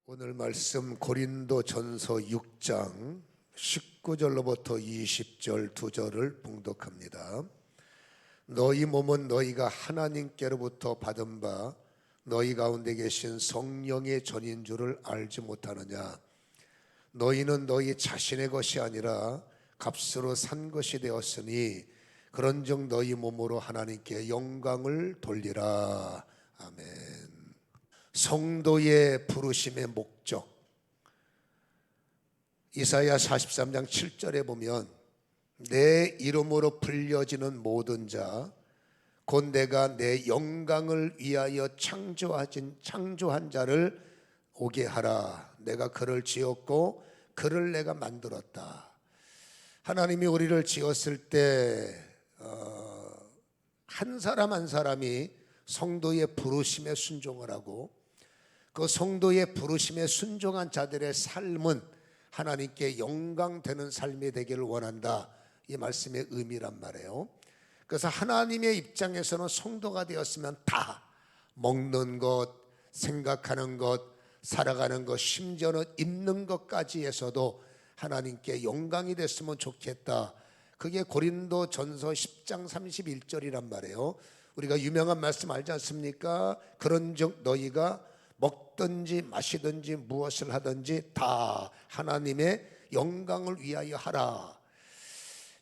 오늘 말씀 고린도전서 6장 19절로부터 20절 2절을 봉독합니다. 너희 몸은 너희가 하나님께로부터 받은 바 너희 가운데 계신 성령의 전인 줄을 알지 못하느냐. 너희는 너희 자신의 것이 아니라 값으로 산 것이 되었으니 그런즉 너희 몸으로 하나님께 영광을 돌리라. 아멘. 성도의 부르심의 목적, 이사야 43장 7절에 보면 내 이름으로 불려지는 모든 자 곧 내가 내 영광을 위하여 창조한 자를 오게 하라. 내가 그를 지었고 그를 내가 만들었다. 하나님이 우리를 지었을 때 한 사람 한 사람이 성도의 부르심에 순종을 하고 그 성도의 부르심에 순종한 자들의 삶은 하나님께 영광되는 삶이 되기를 원한다. 이 말씀의 의미란 말이에요. 그래서 하나님의 입장에서는 성도가 되었으면 다 먹는 것, 생각하는 것, 살아가는 것, 심지어는 입는 것까지 해서도 하나님께 영광이 됐으면 좋겠다. 그게 고린도전서 10장 31절이란 말이에요. 우리가 유명한 말씀 알지 않습니까? 그런즉 너희가 먹든지 마시든지 무엇을 하든지 다 하나님의 영광을 위하여 하라.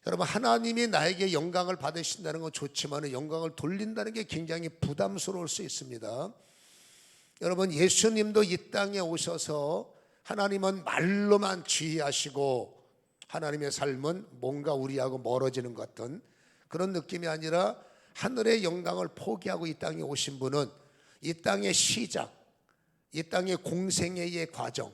여러분, 하나님이 나에게 영광을 받으신다는 건 좋지만 영광을 돌린다는 게 굉장히 부담스러울 수 있습니다. 여러분, 예수님도 이 땅에 오셔서 하나님은 말로만 지휘하시고 하나님의 삶은 뭔가 우리하고 멀어지는 것 같은 그런 느낌이 아니라 하늘의 영광을 포기하고 이 땅에 오신 분은 이 땅의 시작, 이 땅의 공생애의 과정,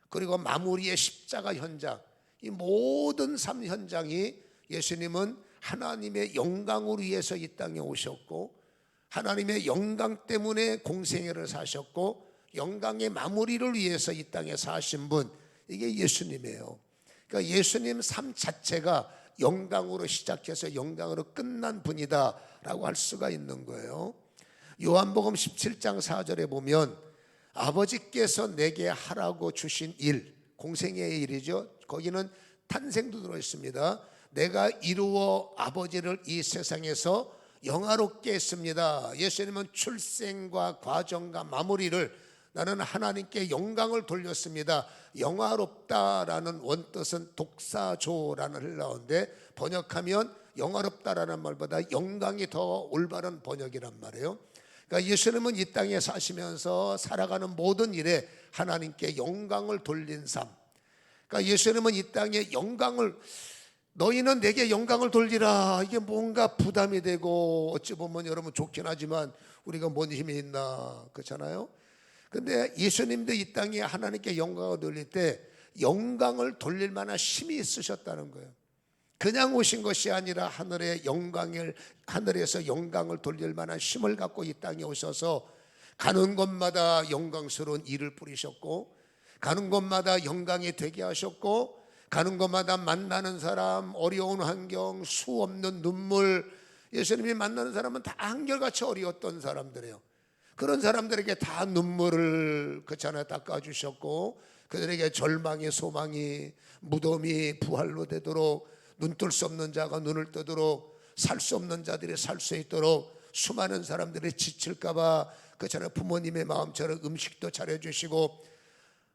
그리고 마무리의 십자가 현장, 이 모든 삶 현장이 예수님은 하나님의 영광을 위해서 이 땅에 오셨고 하나님의 영광 때문에 공생애를 사셨고 영광의 마무리를 위해서 이 땅에 사신 분, 이게 예수님이에요. 그러니까 예수님 삶 자체가 영광으로 시작해서 영광으로 끝난 분이다 라고 할 수가 있는 거예요. 요한복음 17장 4절에 보면 아버지께서 내게 하라고 주신 일, 공생애의 일이죠. 거기는 탄생도 들어있습니다. 내가 이루어 아버지를 이 세상에서 영화롭게 했습니다. 예수님은 출생과 과정과 마무리를 나는 하나님께 영광을 돌렸습니다. 영화롭다라는 원뜻은 독사조라는 헬라어인데 번역하면 영화롭다라는 말보다 영광이 더 올바른 번역이란 말이에요. 그러니까 예수님은 이 땅에 사시면서 살아가는 모든 일에 하나님께 영광을 돌린 삶. 그러니까 예수님은 이 땅에 영광을, 너희는 내게 영광을 돌리라. 이게 뭔가 부담이 되고 어찌 보면 여러분 좋긴 하지만 우리가 뭔 힘이 있나, 그렇잖아요. 근데 예수님도 이 땅에 하나님께 영광을 돌릴 때 영광을 돌릴 만한 힘이 있으셨다는 거예요. 그냥 오신 것이 아니라 하늘에서 영광을 돌릴 만한 힘을 갖고 이 땅에 오셔서 가는 곳마다 영광스러운 일을 뿌리셨고 가는 곳마다 영광이 되게 하셨고 가는 곳마다 만나는 사람, 어려운 환경, 수 없는 눈물, 예수님이 만나는 사람은 다 한결같이 어려웠던 사람들이에요. 그런 사람들에게 다 눈물을 그렇잖아요 닦아주셨고 그들에게 절망의 소망이, 무덤이 부활로 되도록, 눈뜰 수 없는 자가 눈을 뜨도록, 살 수 없는 자들이 살 수 있도록, 수많은 사람들이 지칠까봐 그렇잖아요 부모님의 마음처럼 음식도 차려주시고,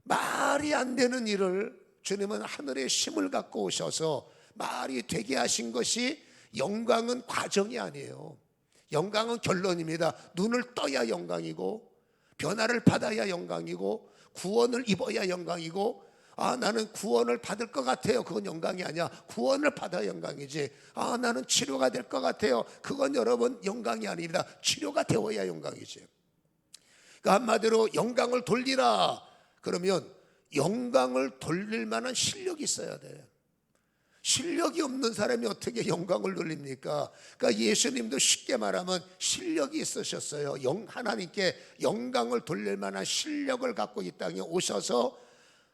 말이 안 되는 일을 주님은 하늘의 힘을 갖고 오셔서 말이 되게 하신 것이, 영광은 과정이 아니에요. 영광은 결론입니다. 눈을 떠야 영광이고 변화를 받아야 영광이고 구원을 입어야 영광이고, 나는 구원을 받을 것 같아요. 그건 영광이 아니야. 구원을 받아야 영광이지. 나는 치료가 될 것 같아요. 그건 여러분 영광이 아닙니다. 치료가 되어야 영광이지. 그러니까 한마디로 영광을 돌리라. 그러면 영광을 돌릴 만한 실력이 있어야 돼. 실력이 없는 사람이 어떻게 영광을 돌립니까? 그러니까 예수님도 쉽게 말하면 실력이 있으셨어요. 하나님께 영광을 돌릴 만한 실력을 갖고 이 땅에 오셔서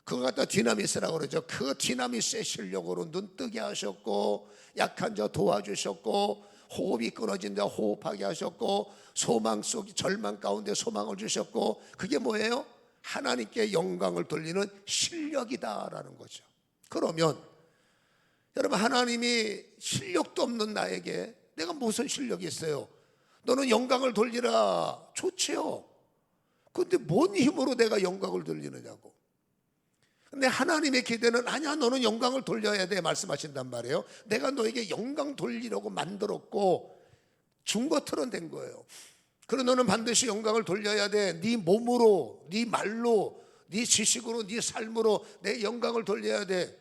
그거 갖다 디나미스라고 그러죠. 그 디나미스의 실력으로 눈 뜨게 하셨고 약한 자 도와주셨고 호흡이 끊어진 자 호흡하게 하셨고 소망 속 절망 가운데 소망을 주셨고, 그게 뭐예요? 하나님께 영광을 돌리는 실력이다라는 거죠. 그러면 여러분, 하나님이 실력도 없는 나에게 내가 무슨 실력이 있어요? 너는 영광을 돌리라. 좋지요. 근데 뭔 힘으로 내가 영광을 돌리느냐고. 근데 하나님의 기대는 아니야, 너는 영광을 돌려야 돼 말씀하신단 말이에요. 내가 너에게 영광 돌리려고 만들었고 준 것처럼 된 거예요. 그럼 너는 반드시 영광을 돌려야 돼. 네 몸으로, 네 말로, 네 지식으로, 네 삶으로 내 영광을 돌려야 돼.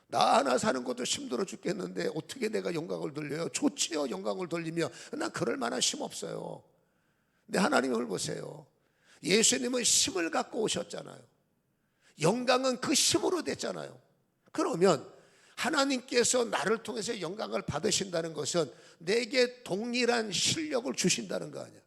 나 하나 사는 것도 힘들어 죽겠는데 어떻게 내가 영광을 돌려요? 좋지요, 영광을 돌리며. 난 그럴 만한 힘 없어요. 근데 하나님을 보세요. 예수님은 힘을 갖고 오셨잖아요. 영광은 그 힘으로 됐잖아요. 그러면 하나님께서 나를 통해서 영광을 받으신다는 것은 내게 동일한 실력을 주신다는 거 아니야.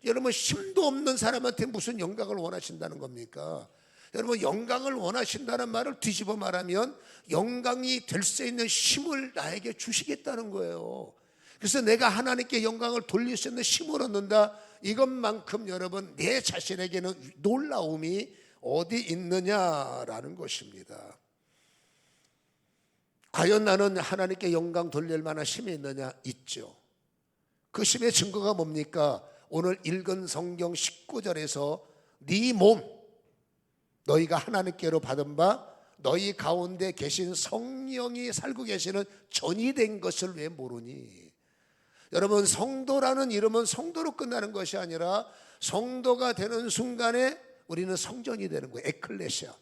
여러분, 힘도 없는 사람한테 무슨 영광을 원하신다는 겁니까? 여러분, 영광을 원하신다는 말을 뒤집어 말하면 영광이 될 수 있는 힘을 나에게 주시겠다는 거예요. 그래서 내가 하나님께 영광을 돌릴 수 있는 힘을 얻는다. 이것만큼 여러분, 내 자신에게는 놀라움이 어디 있느냐라는 것입니다. 과연 나는 하나님께 영광 돌릴 만한 힘이 있느냐? 있죠. 그 힘의 증거가 뭡니까? 오늘 읽은 성경 19절에서 네 몸, 너희가 하나님께로 받은 바 너희 가운데 계신 성령이 살고 계시는 전이 된 것을 왜 모르니? 여러분, 성도라는 이름은 성도로 끝나는 것이 아니라 성도가 되는 순간에 우리는 성전이 되는 거예요. 에클레시아.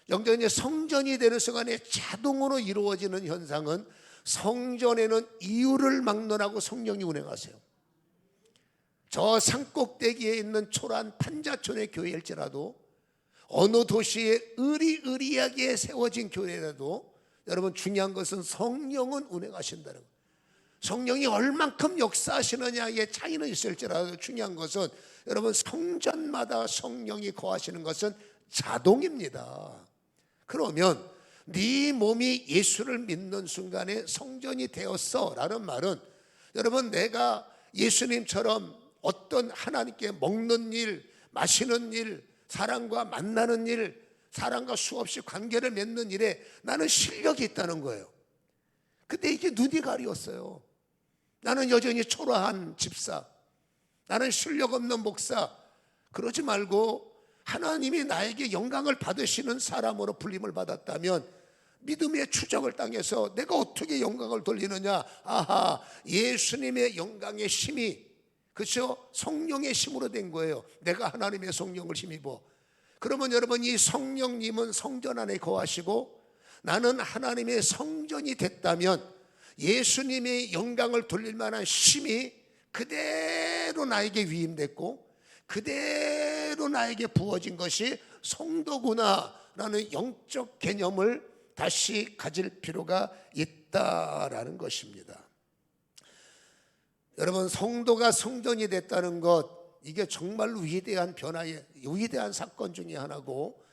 영전이 성전이 되는 순간에 자동으로 이루어지는 현상은 성전에는 이유를 막론하고 성령이 운행하세요. 저 산꼭대기에 있는 초라한 판자촌의 교회일지라도 어느 도시에 으리으리하게 세워진 교회라도 여러분, 중요한 것은 성령은 운행하신다는 거예요. 성령이 얼만큼 역사하시느냐에 차이는 있을지라도 중요한 것은 여러분, 성전마다 성령이 거하시는 것은 자동입니다. 그러면 네 몸이 예수를 믿는 순간에 성전이 되었어 라는 말은 여러분, 내가 예수님처럼 어떤 하나님께 먹는 일, 마시는 일, 사람과 만나는 일, 사람과 수없이 관계를 맺는 일에 나는 실력이 있다는 거예요. 근데 이게 눈이 가리웠어요. 나는 여전히 초라한 집사, 나는 실력 없는 목사. 그러지 말고 하나님이 나에게 영광을 받으시는 사람으로 불림을 받았다면 믿음의 추적을 당해서 내가 어떻게 영광을 돌리느냐? 아하, 예수님의 영광의 힘이, 그렇죠? 성령의 힘으로 된 거예요. 내가 하나님의 성령을 힘입어. 그러면 여러분, 이 성령님은 성전 안에 거하시고 나는 하나님의 성전이 됐다면 예수님의 영광을 돌릴 만한 힘이 그대로 나에게 위임됐고 그대로 나에게 부어진 것이 성도구나라는 영적 개념을 다시 가질 필요가 있다라는 것입니다. 여러분, 성도가 성전이 됐다는 것, 이게 정말로 위대한 변화의 위대한 사건 중에 하나고,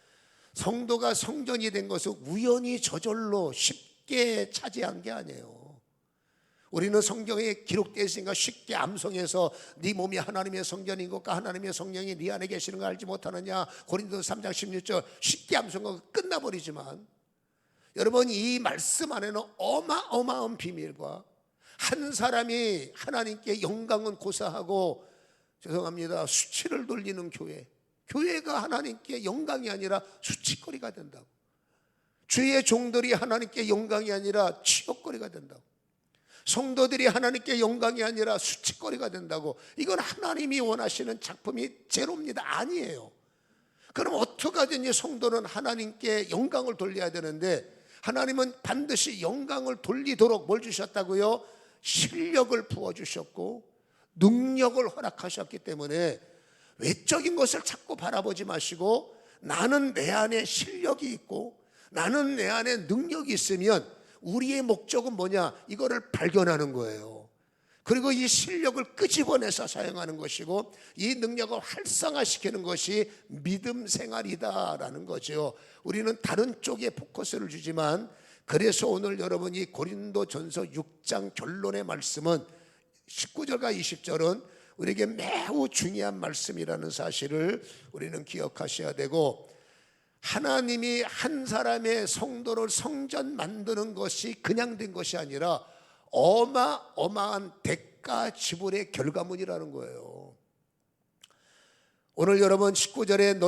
성도가 성전이 된 것은 우연히 저절로 쉽게 차지한 게 아니에요. 우리는 성경에 기록되어 있으니까 쉽게 암송해서 네 몸이 하나님의 성전인 것과 하나님의 성령이 네 안에 계시는 걸 알지 못하느냐, 고린도서 3장 16절 쉽게 암송하고 끝나버리지만 여러분, 이 말씀 안에는 어마어마한 비밀과 한 사람이 하나님께 영광은 고사하고, 죄송합니다, 수치를 돌리는 교회가 하나님께 영광이 아니라 수치거리가 된다고. 주의 종들이 하나님께 영광이 아니라 치욕거리가 된다고. 성도들이 하나님께 영광이 아니라 수치거리가 된다고. 이건 하나님이 원하시는 작품이 제로입니다. 아니에요. 그럼 어떻게 하든지 성도는 하나님께 영광을 돌려야 되는데, 하나님은 반드시 영광을 돌리도록 뭘 주셨다고요? 실력을 부어주셨고 능력을 허락하셨기 때문에 외적인 것을 자꾸 바라보지 마시고, 나는 내 안에 실력이 있고 나는 내 안에 능력이 있으면 우리의 목적은 뭐냐? 이거를 발견하는 거예요. 그리고 이 실력을 끄집어내서 사용하는 것이고 이 능력을 활성화시키는 것이 믿음 생활이다라는 거죠. 우리는 다른 쪽에 포커스를 주지만, 그래서 오늘 여러분이 고린도전서 6장 결론의 말씀은 19절과 20절은 우리에게 매우 중요한 말씀이라는 사실을 우리는 기억하셔야 되고, 하나님이 한 사람의 성도를 성전 만드는 것이 그냥 된 것이 아니라 어마어마한 대가 지불의 결과물이라는 거예요. 오늘 여러분 19절에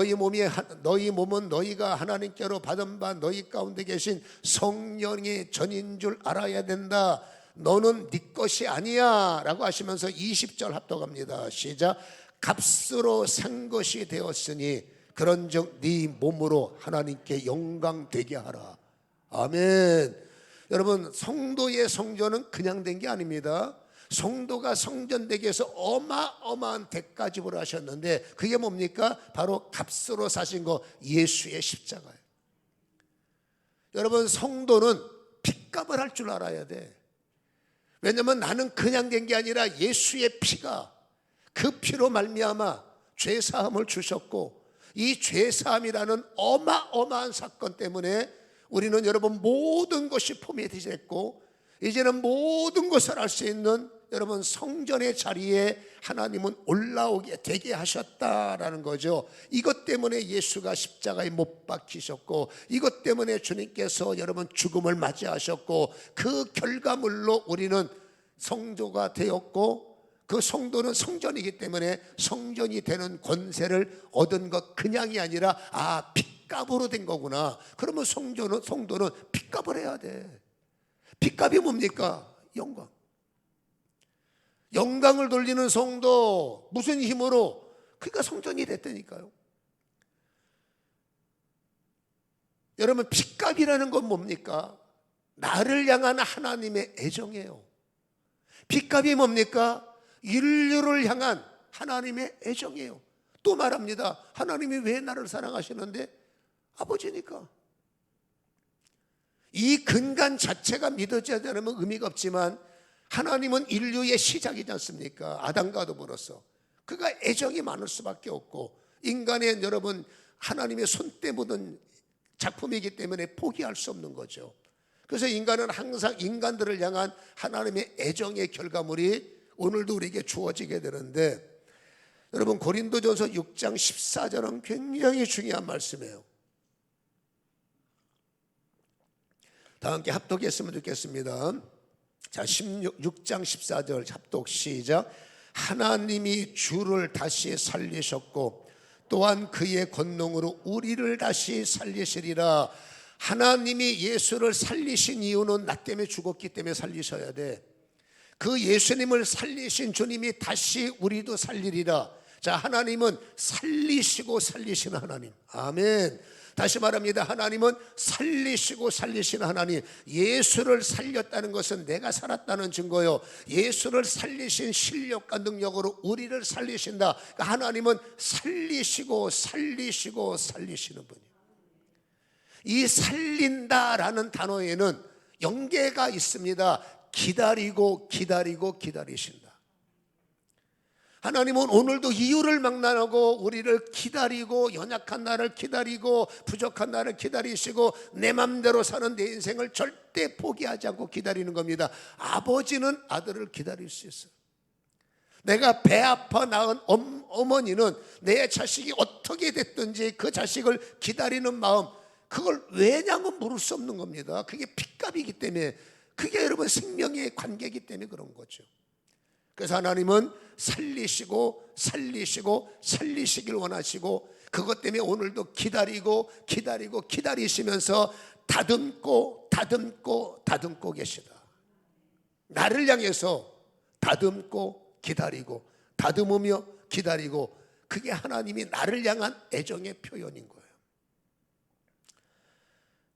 너희 몸은 너희가 하나님께로 받은 바 너희 가운데 계신 성령의 전인 줄 알아야 된다. 너는 네 것이 아니야 라고 하시면서 20절 합독합니다. 시작. 값으로 산 것이 되었으니 그런즉 네 몸으로 하나님께 영광 되게 하라. 아멘. 여러분, 성도의 성전은 그냥 된 게 아닙니다. 성도가 성전되기 위해서 어마어마한 대가 지불을 하셨는데, 그게 뭡니까? 바로 값으로 사신 거, 예수의 십자가예요. 여러분, 성도는 핏값을 할 줄 알아야 돼. 왜냐하면 나는 그냥 된 게 아니라 예수의 피가, 그 피로 말미암아 죄사함을 주셨고, 이 죄사함이라는 어마어마한 사건 때문에 우리는 여러분 모든 것이 포맷됐고, 이제는 모든 것을 알 수 있는 여러분 성전의 자리에 하나님은 올라오게 되게 하셨다라는 거죠. 이것 때문에 예수가 십자가에 못 박히셨고, 이것 때문에 주님께서 여러분 죽음을 맞이하셨고, 그 결과물로 우리는 성도가 되었고, 그 성도는 성전이기 때문에 성전이 되는 권세를 얻은 것 그냥이 아니라 핏값으로 된 거구나. 그러면 성도는 핏값을 해야 돼. 핏값이 뭡니까? 영광. 영광을 돌리는 성도, 무슨 힘으로? 그러니까 성전이 됐다니까요. 여러분, 핏값이라는 건 뭡니까? 나를 향한 하나님의 애정이에요. 핏값이 뭡니까? 인류를 향한 하나님의 애정이에요. 또 말합니다. 하나님이 왜 나를 사랑하시는데? 아버지니까. 이 근간 자체가 믿어지지 않으면 의미가 없지만, 하나님은 인류의 시작이지 않습니까? 아담과 더불어서 그가 애정이 많을 수밖에 없고, 인간의 여러분 하나님의 손때 묻은 작품이기 때문에 포기할 수 없는 거죠. 그래서 인간은 항상 인간들을 향한 하나님의 애정의 결과물이 오늘도 우리에게 주어지게 되는데, 여러분 고린도전서 6장 14절은 굉장히 중요한 말씀이에요. 다 함께 합독했으면 좋겠습니다. 자, 6장 14절 합독 시작. 하나님이 주를 다시 살리셨고 또한 그의 권능으로 우리를 다시 살리시리라. 하나님이 예수를 살리신 이유는 나 때문에 죽었기 때문에 살리셔야 돼. 그 예수님을 살리신 주님이 다시 우리도 살리리라. 자, 하나님은 살리시고 살리시는 하나님. 아멘. 다시 말합니다. 하나님은 살리시고 살리시는 하나님. 예수를 살렸다는 것은 내가 살았다는 증거요. 예수를 살리신 실력과 능력으로 우리를 살리신다. 그러니까 하나님은 살리시고 살리시고 살리시는 분이에요. 이 살린다라는 단어에는 연계가 있습니다. 기다리고 기다리고 기다리신다. 하나님은 오늘도 이유를 막론하고 우리를 기다리고, 연약한 나를 기다리고, 부족한 나를 기다리시고, 내 맘대로 사는 내 인생을 절대 포기하지 않고 기다리는 겁니다. 아버지는 아들을 기다릴 수 있어요. 내가 배 아파 낳은 어머니는 내 자식이 어떻게 됐든지 그 자식을 기다리는 마음, 그걸 왜냐면 물을 수 없는 겁니다. 그게 핏값이기 때문에, 그게 여러분 생명의 관계이기 때문에 그런 거죠. 그래서 하나님은 살리시고 살리시고 살리시길 원하시고, 그것 때문에 오늘도 기다리고 기다리고 기다리시면서 다듬고 다듬고 다듬고 계시다. 나를 향해서 다듬고 기다리고 다듬으며 기다리고, 그게 하나님이 나를 향한 애정의 표현인 거예요.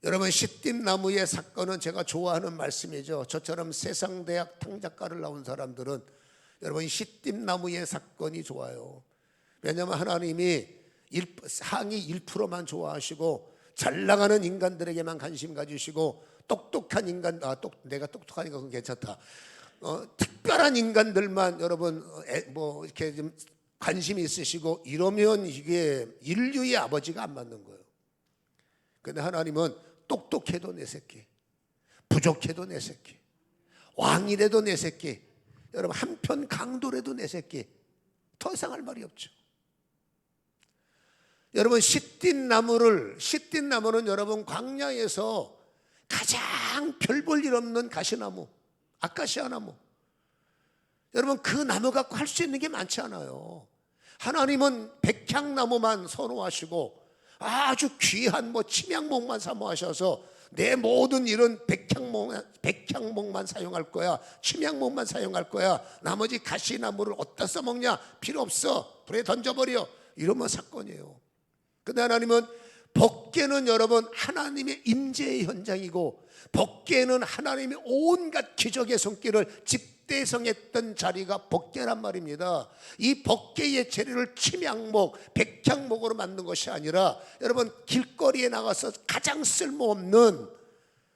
여러분, 시띠나무의 사건은 제가 좋아하는 말씀이죠. 저처럼 세상대학 탕자과를 나온 사람들은 여러분 시띠나무의 사건이 좋아요. 왜냐하면 하나님이 상위 1%만 좋아하시고, 잘 나가는 인간들에게만 관심 가지시고, 똑똑한 인간, 내가 똑똑하니까 그건 괜찮다. 특별한 인간들만 여러분 뭐 이렇게 좀 관심이 있으시고, 이러면 이게 인류의 아버지가 안 맞는 거예요. 근데 하나님은 똑똑해도 내 새끼, 부족해도 내 새끼, 왕이라도 내 새끼, 여러분 한편 강도라도 내 새끼, 더 이상 할 말이 없죠. 여러분, 시띠 나무는 여러분 광야에서 가장 별 볼 일 없는 가시나무, 아카시아 나무. 여러분, 그 나무 갖고 할 수 있는 게 많지 않아요. 하나님은 백향나무만 선호하시고 아주 귀한 침양목만 사모하셔서 내 모든 일은 백향목만 사용할 거야, 침양목만 사용할 거야, 나머지 가시나무를 어디다 써먹냐, 필요 없어, 불에 던져버려, 이러면 사건이에요. 근데 하나님은 법궤는 여러분 하나님의 임재의 현장이고, 법궤는 하나님의 온갖 기적의 손길을 집대성했던 자리가 법궤란 말입니다. 이 법궤의 재료를 침향목, 백향목으로 만든 것이 아니라 여러분 길거리에 나가서 가장 쓸모없는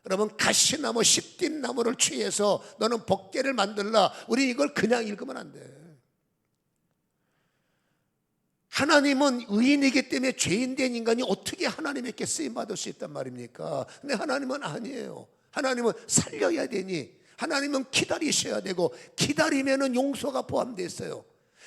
여러분 가시나무, 시띠나무를 취해서 너는 법궤를 만들라. 우리 이걸 그냥 읽으면 안 돼. 하나님은 의인이기 때문에 죄인된 인간이 어떻게 하나님에게 쓰임받을 수 있단 말입니까? 근데 하나님은 아니에요. 하나님은 살려야 되니, 하나님은 기다리셔야 되고, 기다리면 용서가 포함되어 있어요.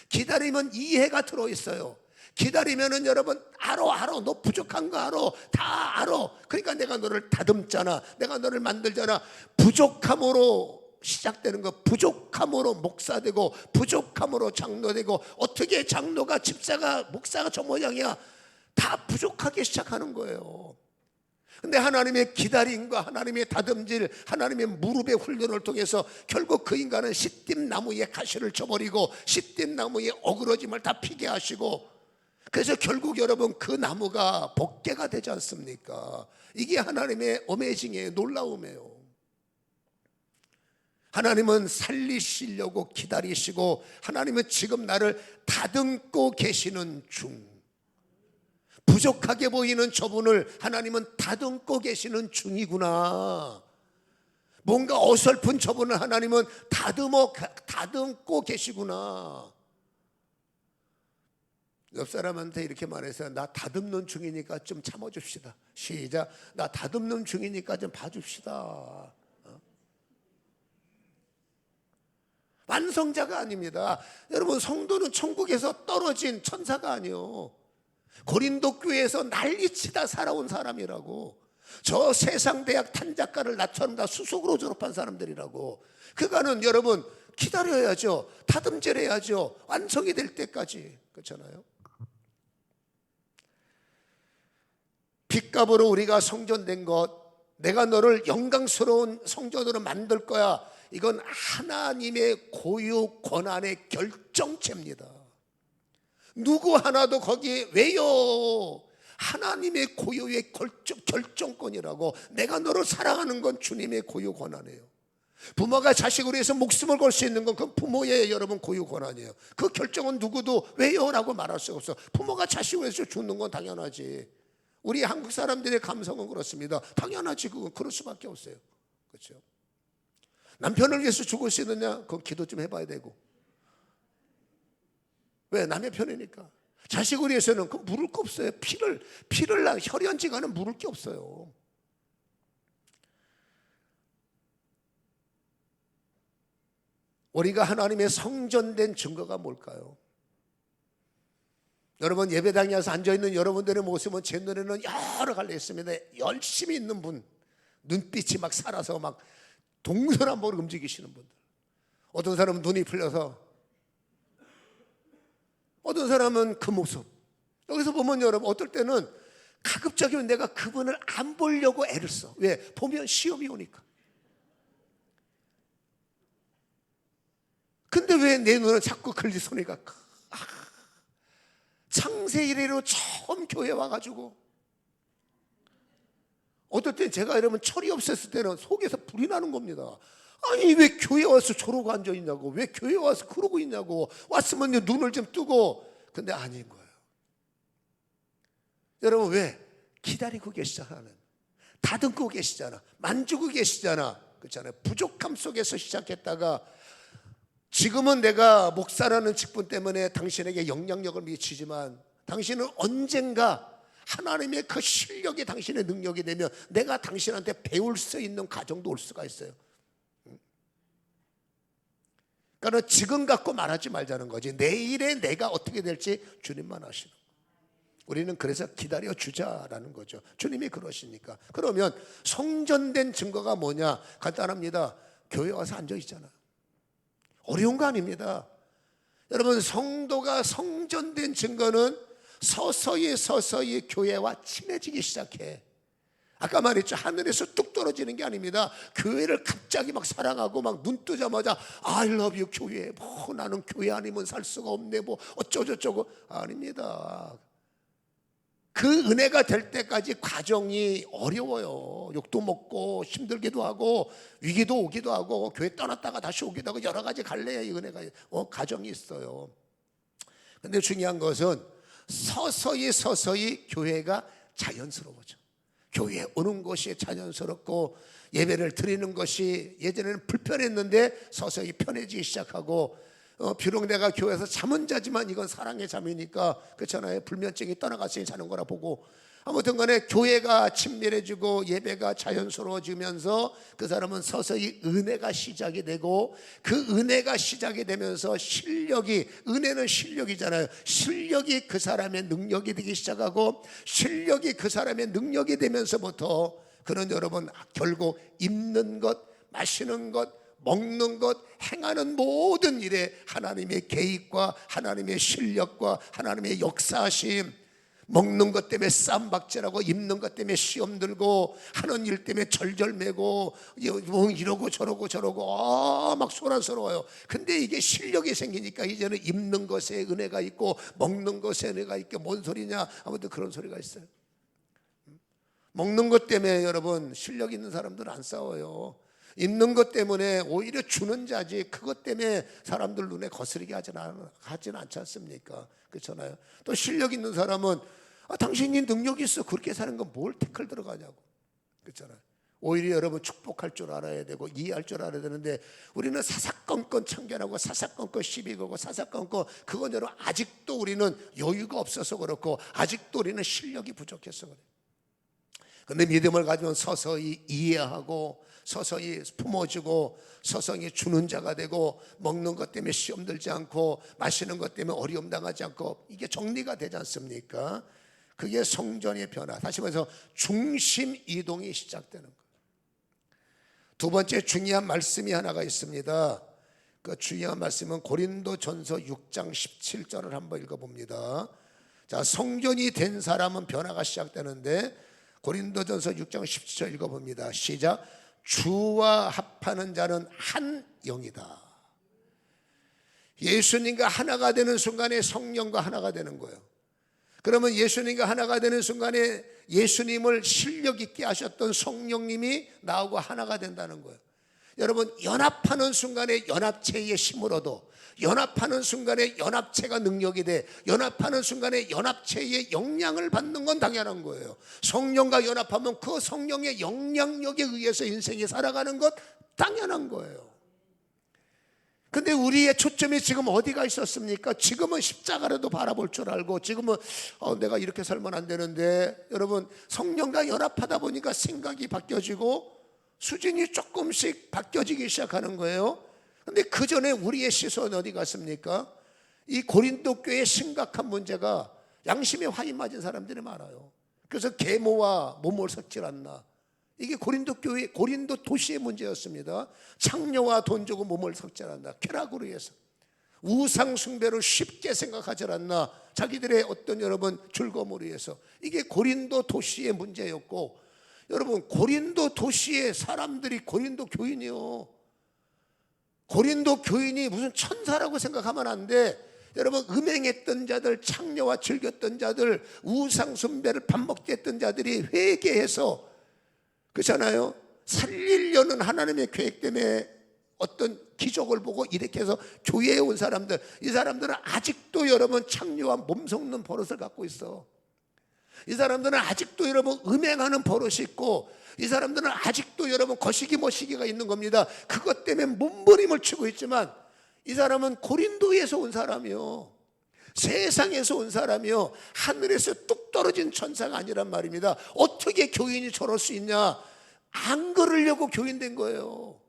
기다리면 이해가 들어있어요. 기다리면 여러분 알아, 너 부족한 거 알아, 다 알아. 그러니까 내가 너를 다듬잖아, 내가 너를 만들잖아. 부족함으로 시작되는 거, 부족함으로 목사되고 부족함으로 장로되고, 어떻게 장로가 집사가 목사가 저 모양이야, 다 부족하게 시작하는 거예요. 근데 하나님의 기다림과 하나님의 다듬질, 하나님의 무릎의 훈련을 통해서 결국 그 인간은 시띠나무에 가시를 쳐버리고 시띠나무의 어그러짐을 다 피게 하시고, 그래서 결국 여러분 그 나무가 법궤가 되지 않습니까? 이게 하나님의 어메이징이에요. 놀라움이에요. 하나님은 살리시려고 기다리시고, 하나님은 지금 나를 다듬고 계시는 중, 부족하게 보이는 저분을 하나님은 다듬고 계시는 중이구나. 뭔가 어설픈 저분을 하나님은 다듬고 계시구나. 옆 사람한테 이렇게 말해서, 나 다듬는 중이니까 좀 참아줍시다. 시작. 나 다듬는 중이니까 좀 봐줍시다. 완성자가 아닙니다. 여러분, 성도는 천국에서 떨어진 천사가 아니요, 고린도 교회에서 난리치다 살아온 사람이라고. 저 세상대학 탄작가를 나처럼 다 수석으로 졸업한 사람들이라고. 그가는 여러분 기다려야죠. 다듬질해야죠. 완성이 될 때까지. 그렇잖아요. 빚값으로 우리가 성전된 것, 내가 너를 영광스러운 성전으로 만들 거야, 이건 하나님의 고유 권한의 결정체입니다. 누구 하나도 거기에 왜요? 하나님의 고유의 결정권이라고. 내가 너를 사랑하는 건 주님의 고유 권한이에요. 부모가 자식을 위해서 목숨을 걸 수 있는 건 그 부모의 여러분 고유 권한이에요. 그 결정은 누구도 왜요? 라고 말할 수가 없어. 부모가 자식을 위해서 죽는 건 당연하지. 우리 한국 사람들의 감성은 그렇습니다. 당연하지. 그건 그럴 수밖에 없어요. 그렇죠? 남편을 위해서 죽을 수 있느냐? 그건 기도 좀 해봐야 되고. 왜? 남의 편이니까. 자식을 위해서는 그 물을 게 없어요. 피를 혈연지가는 물을 게 없어요. 우리가 하나님의 성전된 증거가 뭘까요? 여러분, 예배당에 와서 앉아있는 여러분들의 모습은 제 눈에는 여러 갈래 있습니다. 열심히 있는 분, 눈빛이 막 살아서 막 동서남북으로 움직이시는 분들. 어떤 사람은 눈이 풀려서, 어떤 사람은 그 모습. 여기서 보면 여러분, 어떨 때는 가급적이면 내가 그분을 안 보려고 애를 써. 왜? 보면 시험이 오니까. 근데 왜 내 눈은 자꾸 걸리 손이가, 창세 이래로 처음 교회 와가지고, 어떨 땐 제가 여러분 철이 없었을 때는 속에서 불이 나는 겁니다. 아니, 왜 교회 와서 저러고 앉아있냐고, 왜 교회 와서 그러고 있냐고, 왔으면 눈을 좀 뜨고. 근데 아닌 거예요. 여러분, 왜? 기다리고 계시잖아. 다듬고 계시잖아. 만지고 계시잖아. 그렇잖아요. 부족함 속에서 시작했다가 지금은 내가 목사라는 직분 때문에 당신에게 영향력을 미치지만, 당신은 언젠가 하나님의 그 실력이 당신의 능력이 되면 내가 당신한테 배울 수 있는 가정도 올 수가 있어요. 그러니까 지금 갖고 말하지 말자는 거지. 내일의 내가 어떻게 될지 주님만 아시는 거예요. 우리는 그래서 기다려 주자라는 거죠. 주님이 그러시니까. 그러면 성전된 증거가 뭐냐? 간단합니다. 교회 와서 앉아 있잖아요. 어려운 거 아닙니다. 여러분, 성도가 성전된 증거는 서서히 교회와 친해지기 시작해. 아까 말했죠. 하늘에서 뚝 떨어지는 게 아닙니다. 교회를 갑자기 막 사랑하고 막 눈 뜨자마자 I love you 교회. 뭐 나는 교회 아니면 살 수가 없네. 뭐 어쩌고저쩌고. 아닙니다. 그 은혜가 될 때까지 과정이 어려워요. 욕도 먹고 힘들기도 하고 위기도 오기도 하고 교회 떠났다가 다시 오기도 하고 여러 가지 갈래의 은혜가 과정이 있어요. 근데 중요한 것은 서서히 교회가 자연스러워져. 교회에 오는 것이 자연스럽고 예배를 드리는 것이 예전에는 불편했는데 서서히 편해지기 시작하고 비록 내가 교회에서 잠은 자지만 이건 사랑의 잠이니까 그렇잖아요. 불면증이 떠나갔으니 자는 거라 보고 아무튼 간에 교회가 친밀해지고 예배가 자연스러워지면서 그 사람은 서서히 은혜가 시작이 되고 그 은혜가 시작이 되면서 실력이 은혜는 실력이잖아요. 실력이 그 사람의 능력이 되기 시작하고 실력이 그 사람의 능력이 되면서부터 그는 여러분 결국 입는 것, 마시는 것, 먹는 것, 행하는 모든 일에 하나님의 개입과 하나님의 실력과 하나님의 역사하심, 먹는 것 때문에 쌈박질하고 입는 것 때문에 시험 들고 하는 일 때문에 절절매고 이러고 저러고 막 소란스러워요. 근데 이게 실력이 생기니까 이제는 입는 것에 은혜가 있고 먹는 것에 은혜가 있고 뭔 소리냐? 아무튼 그런 소리가 있어요. 먹는 것 때문에 여러분 실력 있는 사람들은 안 싸워요. 입는 것 때문에 오히려 주는 자지 그것 때문에 사람들 눈에 거스르게 하지는 않지 않습니까? 그렇잖아요. 또 실력 있는 사람은 당신이 능력 있어 그렇게 사는 건 뭘 태클 들어가냐고. 그렇잖아요. 오히려 여러분 축복할 줄 알아야 되고 이해할 줄 알아야 되는데 우리는 사사건건 참견하고 사사건건 시비 걸고 사사건건 그건 여러분 아직도 우리는 여유가 없어서 그렇고 아직도 우리는 실력이 부족해서 그래요. 근데 믿음을 가지면 서서히 이해하고 서서히 품어주고 서서히 주는 자가 되고 먹는 것 때문에 시험 들지 않고 마시는 것 때문에 어려움 당하지 않고 이게 정리가 되지 않습니까? 그게 성전의 변화. 다시 말해서 중심 이동이 시작되는 거예요. 두 번째 중요한 말씀이 하나가 있습니다. 그 중요한 말씀은 고린도전서 6장 17절을 한번 읽어봅니다. 자, 성전이 된 사람은 변화가 시작되는데 고린도전서 6장 17절 읽어봅니다. 시작. 주와 합하는 자는 한 영이다. 예수님과 하나가 되는 순간에 성령과 하나가 되는 거예요. 그러면 예수님과 하나가 되는 순간에 예수님을 실력 있게 하셨던 성령님이 나하고 하나가 된다는 거예요. 여러분 연합하는 순간에 연합체의 힘을 얻어 연합하는 순간에 연합체가 능력이 돼 연합하는 순간에 연합체의 영향을 받는 건 당연한 거예요. 성령과 연합하면 그 성령의 영향력에 의해서 인생이 살아가는 것 당연한 거예요. 근데 우리의 초점이 지금 어디가 있었습니까? 지금은 십자가라도 바라볼 줄 알고 지금은 내가 이렇게 살면 안 되는데 여러분 성령과 연합하다 보니까 생각이 바뀌어지고 수준이 조금씩 바뀌어지기 시작하는 거예요. 근데 그 전에 우리의 시선은 어디 갔습니까? 이 고린도 교회의 심각한 문제가 양심에 화이 맞은 사람들이 많아요. 그래서 계모와 몸을 섞질 않나. 이게 고린도 교회, 고린도 도시의 문제였습니다. 창녀와 돈 주고 몸을 섞지 않나. 쾌락으로 해서 우상 숭배를 쉽게 생각하지 않나. 자기들의 어떤 여러분 즐거움을 위해서. 이게 고린도 도시의 문제였고, 여러분 고린도 도시의 사람들이 고린도 교인이요. 고린도 교인이 무슨 천사라고 생각하면 안 돼. 여러분 음행했던 자들, 창녀와 즐겼던 자들, 우상 숭배를 밥 먹게 했던 자들이 회개해서 그렇잖아요. 살리려는 하나님의 계획 때문에 어떤 기적을 보고 이렇게 해서 교회에 온 사람들, 이 사람들은 아직도 여러분 창녀와 몸 섞는 버릇을 갖고 있어. 이 사람들은 아직도 여러분 음행하는 버릇이 있고 이 사람들은 아직도 여러분 거시기 머시기가 있는 겁니다. 그것 때문에 몸부림을 치고 있지만 이 사람은 고린도에서 온 사람이요, 세상에서 온 사람이요, 하늘에서 뚝 떨어진 천사가 아니란 말입니다. 어떻게 교인이 저럴 수 있냐? 안 그러려고 교인 된 거예요.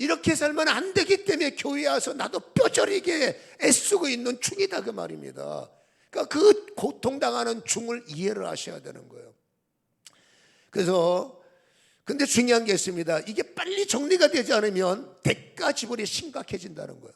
이렇게 살면 안 되기 때문에 교회에 와서 나도 뼈저리게 애쓰고 있는 중이다 그 말입니다. 그러니까 그 고통당하는 중을 이해를 하셔야 되는 거예요. 그래서 근데 중요한 게 있습니다. 이게 빨리 정리가 되지 않으면 대가 지불이 심각해진다는 거예요.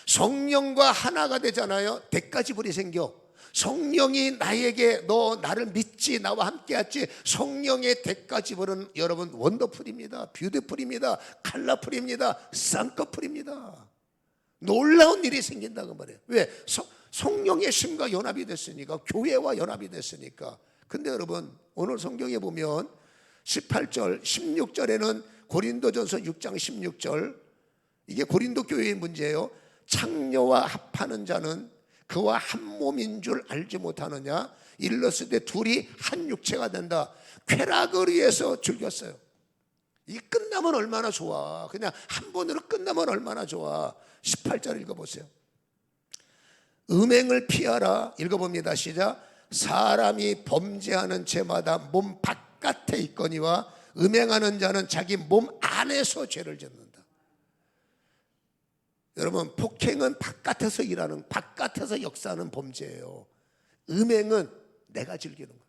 성령과 하나가 되잖아요. 대가 지불이 생겨. 성령이 나에게 너 나를 믿지, 나와 함께 하지. 성령의 대가 지불은 여러분 원더풀입니다. 뷰티풀입니다. 컬러풀입니다. 쌍꺼풀입니다. 놀라운 일이 생긴다고 말해요. 왜? 성령의 심과 연합이 됐으니까, 교회와 연합이 됐으니까. 근데 여러분 오늘 성경에 보면 18절 16절에는 고린도전서 6장 16절, 이게 고린도 교회의 문제예요. 창녀와 합하는 자는 그와 한 몸인 줄 알지 못하느냐. 일렀을 둘이 한 육체가 된다. 쾌락을 위해서 즐겼어요. 이 끝나면 얼마나 좋아. 그냥 한 번으로 끝나면 얼마나 좋아. 18절 읽어보세요. 음행을 피하라. 읽어봅니다. 시작. 사람이 범죄하는 죄마다 몸 바깥에 있거니와 음행하는 자는 자기 몸 안에서 죄를 짓는다. 여러분 폭행은 바깥에서 일하는, 바깥에서 역사하는 범죄예요. 음행은 내가 즐기는 거예요.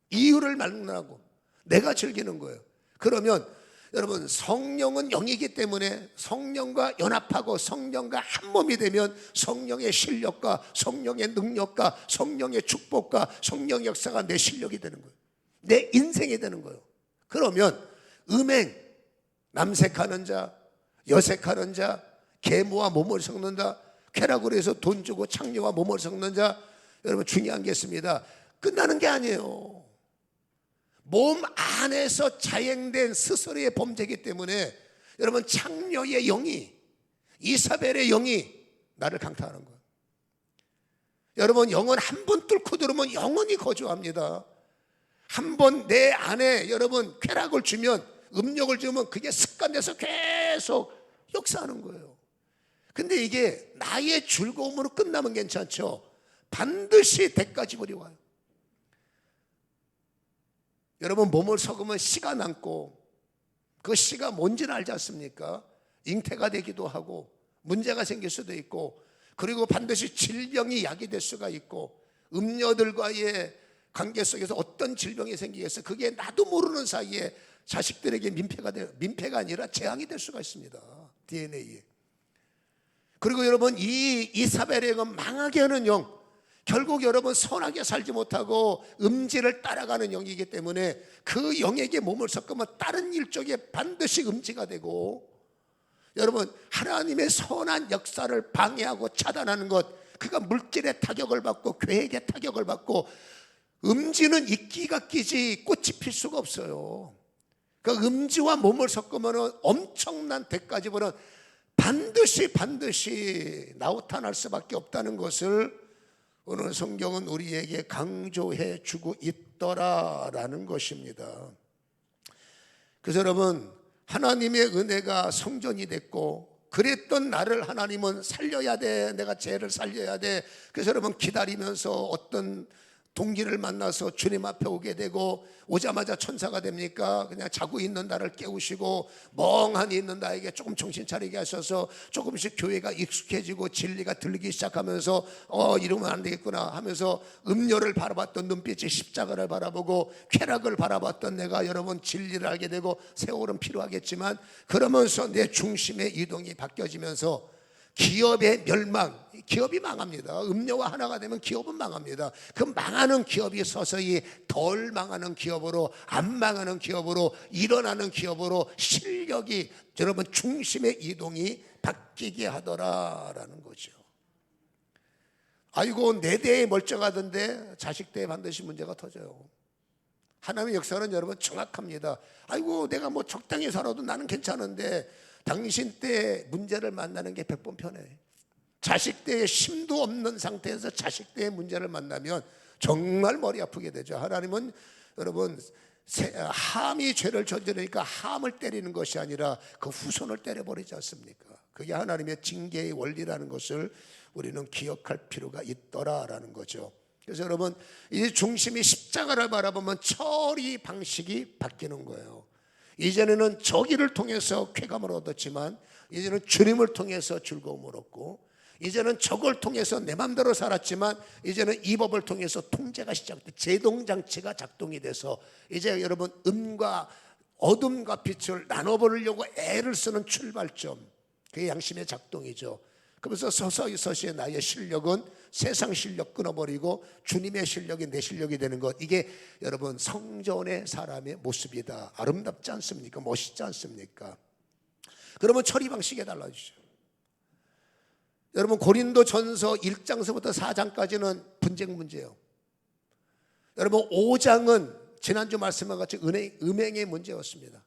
이유를 말하고 내가 즐기는 거예요. 그러면 여러분 성령은 영이기 때문에 성령과 연합하고 성령과 한 몸이 되면 성령의 실력과 성령의 능력과 성령의 축복과 성령의 역사가 내 실력이 되는 거예요. 내 인생이 되는 거예요. 그러면 음행, 남색하는 자, 여색하는 자, 계모와 몸을 섞는다, 쾌락으로 해서 돈 주고 창녀와 몸을 섞는 자, 여러분 중요한 게 있습니다. 끝나는 게 아니에요. 몸 안에서 자행된 스스로의 범죄이기 때문에 여러분 창녀의 영이, 이사벨의 영이 나를 강타하는 거예요. 여러분 영은 한 번 뚫고 들어오면 영원히 거주합니다. 한 번 내 안에 여러분 쾌락을 주면, 음욕을 주면 그게 습관돼서 계속 역사하는 거예요. 근데 이게 나의 즐거움으로 끝나면 괜찮죠. 반드시 대가 지불이 와요. 여러분 몸을 썩으면 씨가 남고 그 씨가 뭔지는 알지 않습니까? 잉태가 되기도 하고 문제가 생길 수도 있고, 그리고 반드시 질병이 약이 될 수가 있고, 음녀들과의 관계 속에서 어떤 질병이 생기겠어. 그게 나도 모르는 사이에 자식들에게 민폐가 아니라 재앙이 될 수가 있습니다. DNA에. 그리고 여러분 이 이사벨의 영은 망하게 하는 영, 결국 여러분 선하게 살지 못하고 음지를 따라가는 영이기 때문에 그 영에게 몸을 섞으면 다른 일쪽에 반드시 음지가 되고, 여러분 하나님의 선한 역사를 방해하고 차단하는 것, 그가 물질의 타격을 받고 계획의 타격을 받고, 음지는 이끼가 끼지 꽃이 필 수가 없어요. 그 음지와 몸을 섞으면 엄청난 대가 지불은 반드시 나타날 수밖에 없다는 것을 오늘 성경은 우리에게 강조해 주고 있더라라는 것입니다. 그래서 여러분 하나님의 은혜가 성전이 됐고, 그랬던 나를 하나님은 살려야 돼. 내가 죄를 살려야 돼. 그래서 여러분 기다리면서 어떤 동기를 만나서 주님 앞에 오게 되고, 오자마자 천사가 됩니까? 그냥 자고 있는 나를 깨우시고 멍하니 있는 나에게 조금 정신 차리게 하셔서 조금씩 교회가 익숙해지고 진리가 들리기 시작하면서 이러면 안 되겠구나 하면서 음료를 바라봤던 눈빛이 십자가를 바라보고 쾌락을 바라봤던 내가 여러분 진리를 알게 되고, 세월은 필요하겠지만 그러면서 내 중심의 이동이 바뀌어지면서 기업의 멸망, 기업이 망합니다. 음료와 하나가 되면 기업은 망합니다. 그 망하는 기업이 서서히 덜 망하는 기업으로, 안 망하는 기업으로, 일어나는 기업으로 실력이 여러분 중심의 이동이 바뀌게 하더라라는 거죠. 아이고 내 대에 멀쩡하던데 자식 대에 반드시 문제가 터져요. 하나님의 역사는 여러분 정확합니다. 아이고 내가 뭐 적당히 살아도 나는 괜찮은데 당신 때 문제를 만나는 게 100번 편해. 자식 때에 심도 없는 상태에서 자식 때의 문제를 만나면 정말 머리 아프게 되죠. 하나님은 여러분 함이 죄를 저지르니까 함을 때리는 것이 아니라 그 후손을 때려버리지 않습니까? 그게 하나님의 징계의 원리라는 것을 우리는 기억할 필요가 있더라라는 거죠. 그래서 여러분 이 중심이 십자가를 바라보면 처리 방식이 바뀌는 거예요. 이전에는 저기를 통해서 쾌감을 얻었지만 이제는 주님을 통해서 즐거움을 얻고, 이제는 저걸 통해서 내 맘대로 살았지만 이제는 이 법을 통해서 통제가 시작돼 제동장치가 작동이 돼서 이제 여러분 음과 어둠과 빛을 나눠버리려고 애를 쓰는 출발점, 그게 양심의 작동이죠. 그래서 서서히 나의 실력은 세상 실력 끊어버리고 주님의 실력이 내 실력이 되는 것, 이게 여러분 성전의 사람의 모습이다. 아름답지 않습니까? 멋있지 않습니까? 그러면 처리 방식이 달라지죠. 여러분 고린도전서 1장서부터 4장까지는 분쟁 문제예요. 여러분 5장은 지난주 말씀과 같이 음행의 문제였습니다.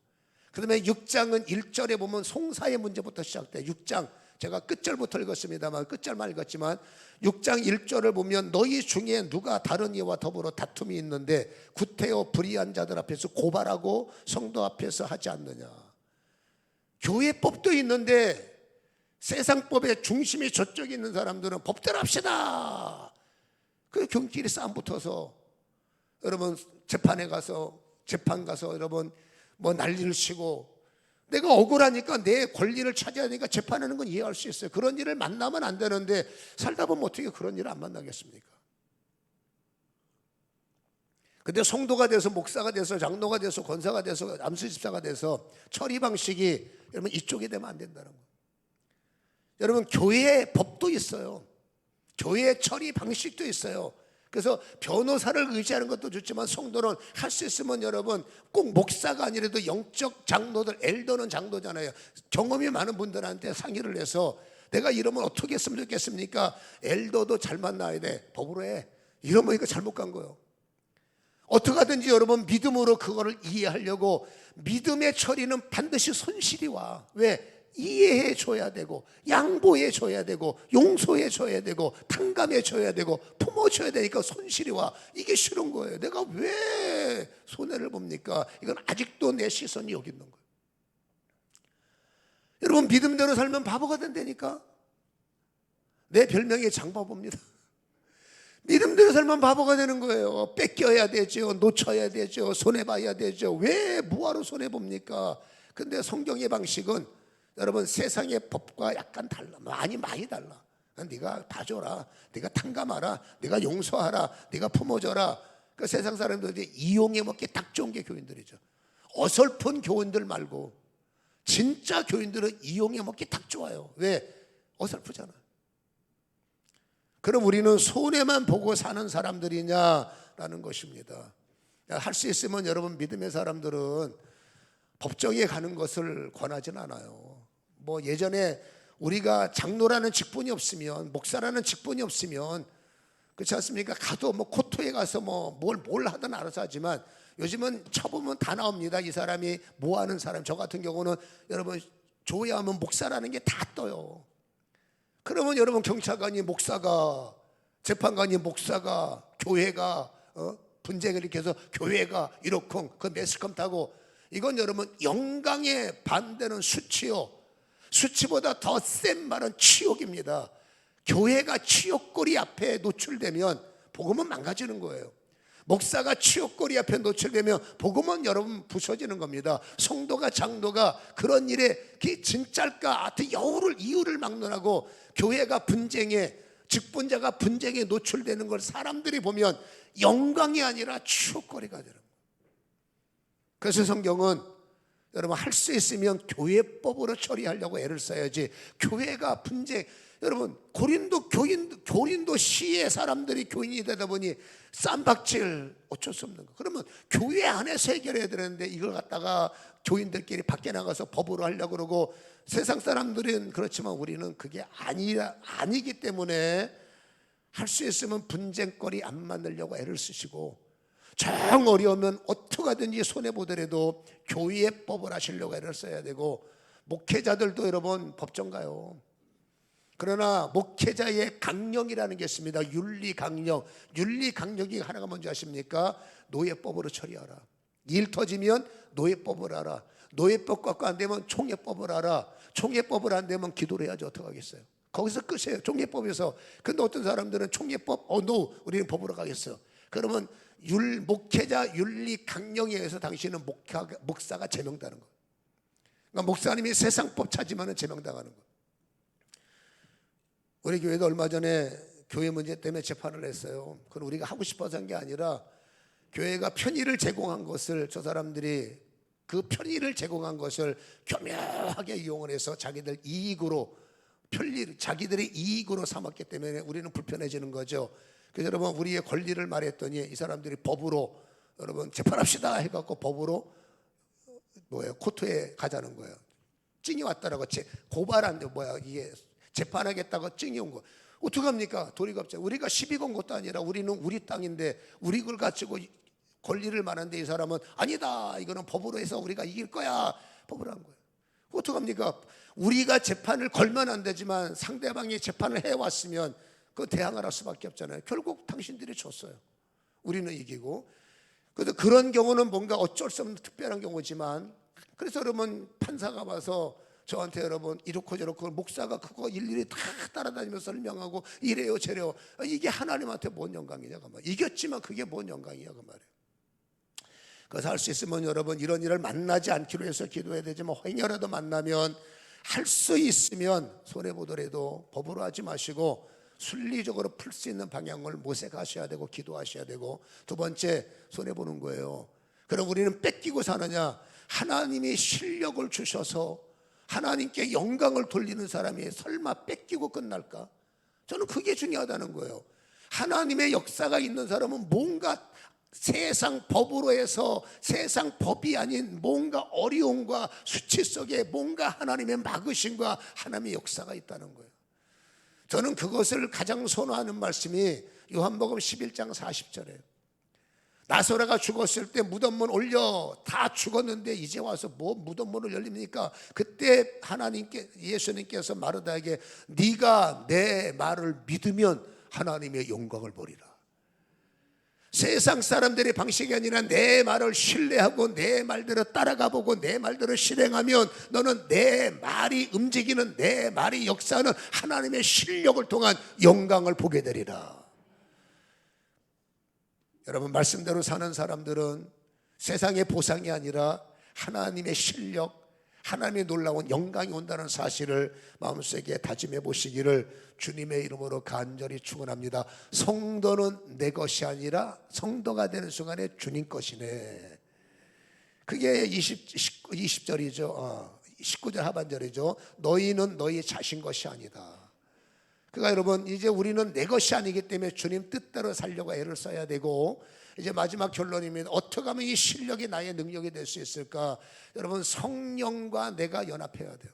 그 다음에 6장은 1절에 보면 송사의 문제부터 시작돼요. 6장 제가 끝절부터 읽었습니다만, 끝절만 읽었지만 6장 1절을 보면 너희 중에 누가 다른 이와 더불어 다툼이 있는데 구태여 불의한 자들 앞에서 고발하고 성도 앞에서 하지 않느냐. 교회법도 있는데 세상법의 중심이 저쪽에 있는 사람들은 법대로 합시다. 그 경끼리 싸움 붙어서 여러분 재판 가서 여러분 뭐 난리를 치고, 내가 억울하니까 내 권리를 찾아야 되니까 재판하는 건 이해할 수 있어요. 그런 일을 만나면 안 되는데 살다 보면 어떻게 그런 일을 안 만나겠습니까? 근데 성도가 돼서 목사가 돼서 장로가 돼서 권사가 돼서 암수집사가 돼서 처리 방식이 여러분 이쪽이 되면 안 된다는 거예요. 여러분 교회의 법도 있어요. 교회의 처리 방식도 있어요. 그래서 변호사를 의지하는 것도 좋지만 성도는 할 수 있으면 여러분 꼭 목사가 아니라도 영적 장로들, 엘더는 장로잖아요. 경험이 많은 분들한테 상의를 해서 내가 이러면 어떻게 했으면 좋겠습니까? 엘더도 잘 만나야 돼. 법으로 해. 이러면 이거 잘못 간 거예요. 어떻게 하든지 여러분 믿음으로 그거를 이해하려고, 믿음의 처리는 반드시 손실이 와. 왜? 이해해 줘야 되고 양보해 줘야 되고 용서해 줘야 되고 탕감해 줘야 되고 품어 줘야 되니까 손실이 와. 이게 싫은 거예요. 내가 왜 손해를 봅니까? 이건 아직도 내 시선이 여기 있는 거예요. 여러분 믿음대로 살면 바보가 된다니까. 내 별명이 장바보입니다. 믿음대로 살면 바보가 되는 거예요. 뺏겨야 되죠. 놓쳐야 되죠. 손해봐야 되죠. 왜 뭐하러 손해봅니까? 근데 성경의 방식은 여러분 세상의 법과 약간 달라. 많이 달라. 네가 봐줘라, 네가 탕감하라, 네가 용서하라, 네가 품어줘라. 그 세상 사람들이 이용해 먹기 딱 좋은 게 교인들이죠. 어설픈 교인들 말고 진짜 교인들은 이용해 먹기 딱 좋아요. 왜? 어설프잖아. 그럼 우리는 손해만 보고 사는 사람들이냐라는 것입니다. 할 수 있으면 여러분 믿음의 사람들은 법정에 가는 것을 권하진 않아요. 뭐 예전에 우리가 장로라는 직분이 없으면, 목사라는 직분이 없으면 그렇지 않습니까? 가도 뭐 코토에 가서 뭐 뭘 하든 알아서 하지만 요즘은 쳐보면 다 나옵니다. 이 사람이 뭐 하는 사람. 저 같은 경우는 여러분 조회하면 목사라는 게 다 떠요. 그러면 여러분 경찰관이 목사가, 재판관이 목사가, 교회가 분쟁을 일으켜서 교회가 이렇고 그 매스컴 타고, 이건 여러분 영광에 반대는 수치요. 수치보다 더 센 말은 치욕입니다. 교회가 치욕거리 앞에 노출되면 복음은 망가지는 거예요. 목사가 치욕거리 앞에 노출되면 복음은 여러분 부서지는 겁니다. 성도가 장로가 그런 일에 진짜일까 하여튼 이유를 막론하고 교회가 분쟁에, 직분자가 분쟁에 노출되는 걸 사람들이 보면 영광이 아니라 치욕거리가 되는 거예요. 그래서 성경은 여러분 할 수 있으면 교회법으로 처리하려고 애를 써야지, 교회가 분쟁, 여러분 고린도 시의 사람들이 교인이 되다 보니 쌈박질 어쩔 수 없는 거. 그러면 교회 안에서 해결해야 되는데 이걸 갖다가 교인들끼리 밖에 나가서 법으로 하려고 그러고, 세상 사람들은 그렇지만 우리는 그게 아니기 때문에 할 수 있으면 분쟁거리 안 만들려고 애를 쓰시고, 정 어려우면 어떻게 하든지 손해보더라도 교회의 법을 하시려고 애를 써야 되고, 목회자들도 여러분 법정 가요. 그러나 목회자의 강령이라는 게 있습니다. 윤리강령. 윤리강령이 하나가 뭔지 아십니까? 노예법으로 처리하라. 일 터지면 노예법을 알아. 노예법 갖고 안 되면 총회법을 알아. 총회법을 안 되면 기도를 해야지 어떻게 하겠어요? 거기서 끝이에요. 총회법에서. 근데 어떤 사람들은 총회법, 노, 우리는 법으로 가겠어. 그러면 목회자 윤리 강령에 의해서 당신은 목사가 제명당하는 거예요. 그러니까 목사님이 세상법 찾으면 제명당하는 거예요. 우리 교회도 얼마 전에 교회 문제 때문에 재판을 했어요. 그건 우리가 하고 싶어서 한 게 아니라 교회가 편의를 제공한 것을 저 사람들이 그 편의를 제공한 것을 교묘하게 이용을 해서 자기들 이익으로 자기들의 이익으로 삼았기 때문에 우리는 불편해지는 거죠. 그래서 여러분 우리의 권리를 말했더니 이 사람들이 법으로 여러분 재판합시다 해갖고 법으로 코트에 가자는 거예요. 찡이 왔다라고 고발한데 이게 재판하겠다고 찡이 온 거. 어떡합니까? 도리가 없잖아요. 우리가 시비 건 것도 아니라 우리는 우리 땅인데 우리 걸 가지고 권리를 말하는데 이 사람은 아니다, 이거는 법으로 해서 우리가 이길 거야, 법으로 한 거예요. 어떡합니까? 우리가 재판을 걸면 안 되지만 상대방이 재판을 해왔으면 그 대항을 할 수밖에 없잖아요. 결국 당신들이 졌어요. 우리는 이기고. 그래서 그런 경우는 뭔가 어쩔 수 없는 특별한 경우지만, 그래서 여러분 판사가 와서 저한테 여러분 이렇고 저렇고 목사가 그거 일일이 다 따라다니면서 설명하고 이래요 저래요. 이게 하나님한테 뭔 영광이냐 그 말이에요. 이겼지만 그게 뭔 영광이냐 그 말이에요. 그래서 할 수 있으면 여러분 이런 일을 만나지 않기로 해서 기도해야 되지만 혹여라도 만나면 할 수 있으면 손해보더라도 법으로 하지 마시고 순리적으로 풀 수 있는 방향을 모색하셔야 되고 기도하셔야 되고, 두 번째 손해보는 거예요. 그럼 우리는 뺏기고 사느냐? 하나님이 실력을 주셔서 하나님께 영광을 돌리는 사람이 설마 뺏기고 끝날까? 저는 그게 중요하다는 거예요. 하나님의 역사가 있는 사람은 뭔가 세상 법으로 해서 세상 법이 아닌 뭔가 어려움과 수치 속에 뭔가 하나님의 막으심과 하나님의 역사가 있다는 거예요. 저는 그것을 가장 선호하는 말씀이 요한복음 11장 40절이에요. 나사로가 죽었을 때 무덤문 올려 다 죽었는데 이제 와서 뭐 무덤문을 열립니까? 그때 예수님께서 마르다에게 네가 내 말을 믿으면 하나님의 영광을 보리라. 세상 사람들의 방식이 아니라 내 말을 신뢰하고 내 말대로 따라가 보고 내 말대로 실행하면 너는 내 말이 움직이는, 내 말이 역사하는 하나님의 실력을 통한 영광을 보게 되리라. 여러분 말씀대로 사는 사람들은 세상의 보상이 아니라 하나님의 실력, 하나님의 놀라운 영광이 온다는 사실을 마음속에 다짐해 보시기를 주님의 이름으로 간절히 축원합니다. 성도는 내 것이 아니라 성도가 되는 순간에 주님 것이네. 그게 20절이죠. 19절 하반절이죠. 너희는 너희 자신 것이 아니다. 그러니까 여러분 이제 우리는 내 것이 아니기 때문에 주님 뜻대로 살려고 애를 써야 되고, 이제 마지막 결론입니다. 어떻게 하면 이 실력이 나의 능력이 될 수 있을까? 여러분 성령과 내가 연합해야 돼요.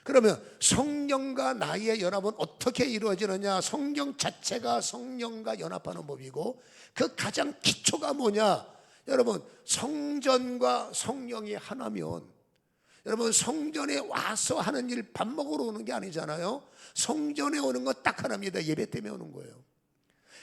그러면 성령과 나의 연합은 어떻게 이루어지느냐? 성경 자체가 성령과 연합하는 법이고, 그 가장 기초가 뭐냐? 여러분 성전과 성령이 하나면, 여러분 성전에 와서 하는 일 밥 먹으러 오는 게 아니잖아요. 성전에 오는 건 딱 하나입니다. 예배 때문에 오는 거예요.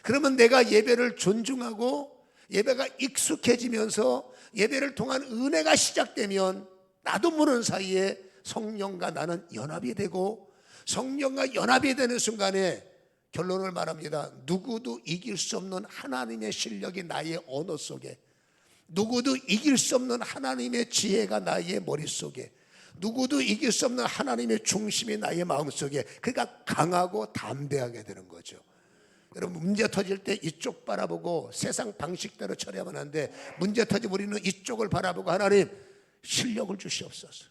그러면 내가 예배를 존중하고 예배가 익숙해지면서 예배를 통한 은혜가 시작되면 나도 모르는 사이에 성령과 나는 연합이 되고, 성령과 연합이 되는 순간에 결론을 말합니다. 누구도 이길 수 없는 하나님의 실력이 나의 언어 속에, 누구도 이길 수 없는 하나님의 지혜가 나의 머릿속에, 누구도 이길 수 없는 하나님의 중심이 나의 마음속에, 그러니까 강하고 담대하게 되는 거죠. 여러분 문제 터질 때 이쪽 바라보고 세상 방식대로 처리하면 안 돼. 문제 터지면 우리는 이쪽을 바라보고 하나님 실력을 주시옵소서.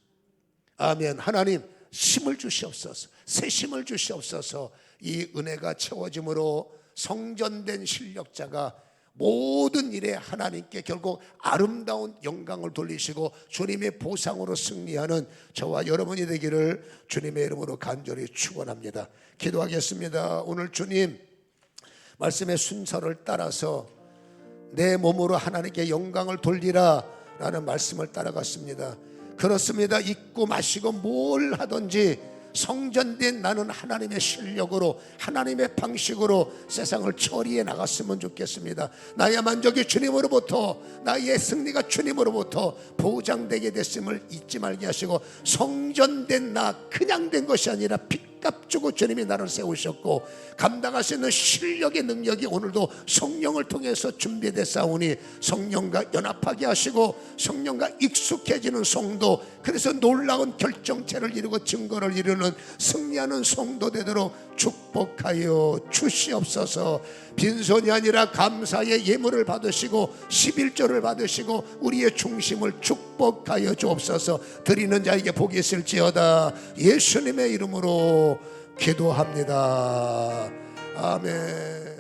아멘. 하나님 힘을 주시옵소서. 새 힘을 주시옵소서. 이 은혜가 채워짐으로 성전된 실력자가 모든 일에 하나님께 결국 아름다운 영광을 돌리시고 주님의 보상으로 승리하는 저와 여러분이 되기를 주님의 이름으로 간절히 축원합니다. 기도하겠습니다. 오늘 주님 말씀의 순서를 따라서 내 몸으로 하나님께 영광을 돌리라 라는 말씀을 따라갔습니다. 그렇습니다. 잊고 마시고 뭘 하든지 성전된 나는 하나님의 실력으로, 하나님의 방식으로 세상을 처리해 나갔으면 좋겠습니다. 나의 만족이 주님으로부터, 나의 승리가 주님으로부터 보장되게 됐음을 잊지 말게 하시고, 성전된 나, 그냥 된 것이 아니라 빛 값 주고 주님이 나를 세우셨고 감당할 수 있는 실력의 능력이 오늘도 성령을 통해서 준비되사오니 성령과 연합하게 하시고 성령과 익숙해지는 성도, 그래서 놀라운 결정체를 이루고 증거를 이루는 승리하는 성도 되도록 축복하여 주시옵소서. 빈손이 아니라 감사의 예물을 받으시고 11조를 받으시고 우리의 중심을 축복하여 주옵소서. 드리는 자에게 복이 있을지어다. 예수님의 이름으로 기도합니다. 아멘.